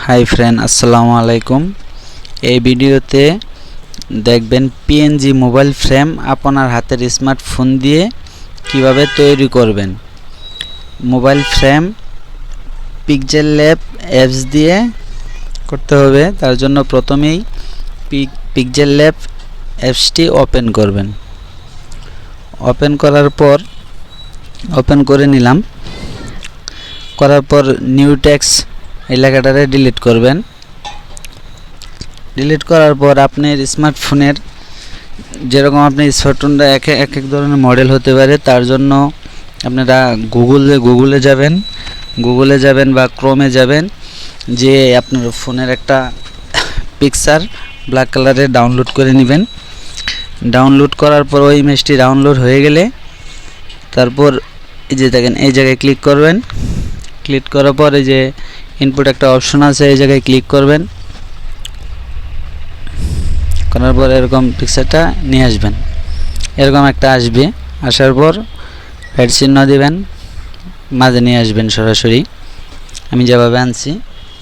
Hi friend, আসসালামু আলাইকুম। এই ভিডিওতে দেখবেন পিএনজি মোবাইল ফ্রেম আপনার হাতের স্মার্টফোন দিয়ে কিভাবে তৈরি করবেন। Mobile frame pixel lab apps দিয়ে করতে হবে। তার জন্য প্রথমেই পিক্সেল ল্যাব অ্যাপসটি ওপেন করবেন। ওপেন করার পর ওপেন করে নিলাম। করার পর নিউ টেক্সট এই লেখাটারে ডিলিট করবেন। ডিলিট করার পর আপনার স্মার্টফোনের যেরকম আপনার স্মার্টফোনটা এক এক ধরনের মডেল হতে পারে, তার জন্য আপনারা গুগলে যাবেন বা ক্রোমে যাবেন, যে আপনার ফোনের একটা পিকচার ব্ল্যাক কালারে ডাউনলোড করে নেবেন। ডাউনলোড করার পর ওই ইমেজটি ডাউনলোড হয়ে গেলে তারপর এই যে দেখেন এই জায়গায় ক্লিক করবেন। ক্লিক করার পর এই যে ইনপুট একটা অপশন আছে, এই জায়গায় ক্লিক করবেন। করার পর এরকম পিকচারটা নিয়ে আসবেন, এরকম একটা আসবে। আসার পর রাইট চিহ্ন দিবেন, মাঝে নিয়ে আসবেন সরাসরি। আমি যেভাবে আনছি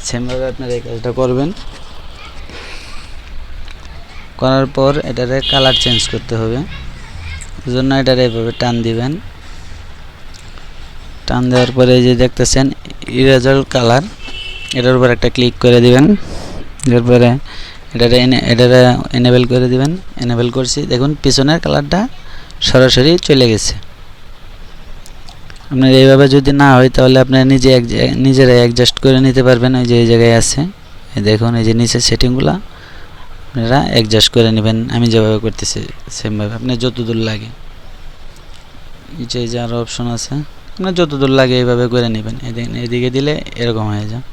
সেমভাবে আপনারা এই কাজটা করবেন। করার পর এটারে কালার চেঞ্জ করতে হবে, এই জন্য এটারে এভাবে টান দিবেন। টান দেওয়ার পরে এই যে দেখতেছেন ইরেজার কালার, এটার উপর একটা ক্লিক করে দিবেন। এরপরে এটারে এনেবল করে দিবেন। এনেবল করছি, দেখুন পিছনের কালারটা সরাসরি চলে গেছে। আপনার এইভাবে যদি না হয় তাহলে আপনারা নিজেরাই অ্যাডজাস্ট করে নিতে পারবেন। ওই যে এই জায়গায় আছে, এই দেখুন এই যে নিচের সেটিংগুলো আপনারা অ্যাডজাস্ট করে নেবেন। আমি যেভাবে করতেছি সেমভাবে আপনার যতদূর লাগে, এই যে আরও অপশন আছে, আপনার যতদূর লাগে এইভাবে করে নেবেন। এদিকে দিলে এরকম হয়ে যায়,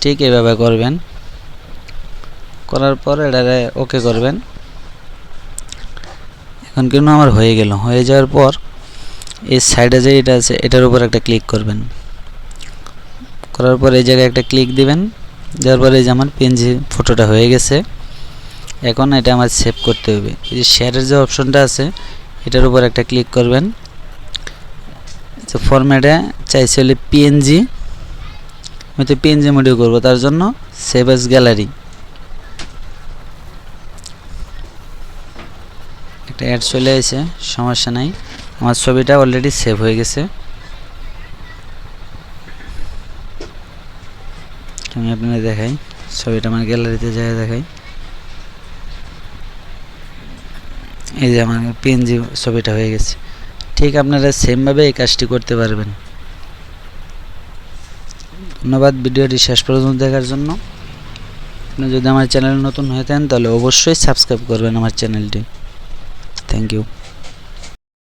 ঠিক এইভাবে করবেন। করার পর এটারে ওকে করবেন। এখন কিন্তু আমার হয়ে গেল। হয়ে যাওয়ার পর এই সাইডে যে এটা আছে এটার উপর একটা ক্লিক করবেন। করার পর এই জায়গায় একটা ক্লিক দিবেন। দেওয়ার পরে এই যে আমার পিএনজি ফটোটা হয়ে গেছে। এখন এটা আমার সেভ করতে হবে। এই যে শেয়ারের যে অপশনটা আছে এটার উপর একটা ক্লিক করবেন। যে ফরম্যাটে চাইছে হলে পিএনজি, আমি তো পিএনজি মোডে করবো, তার জন্য সেভ অ্যাজ গ্যালারি একটা অ্যাড চলে আসে, সমস্যা নাই। আমার ছবিটা অলরেডি সেভ হয়ে গেছে। আমি আপনাদের দেখাই, ছবিটা আমার গ্যালারিতে যায় দেখাই। এই যে আমার পিএনজি ছবিটা হয়ে গেছে। ঠিক আপনারা সেমভাবে এই কাজটি করতে পারবেন। ধন্যবাদ ভিডিওটি শেষ পর্যন্ত দেখার জন্য। আপনি যদি আমার চ্যানেল নতুন হয়ে থাকেন তাহলে অবশ্যই সাবস্ক্রাইব করবেন আমার চ্যানেলটি। Thank you.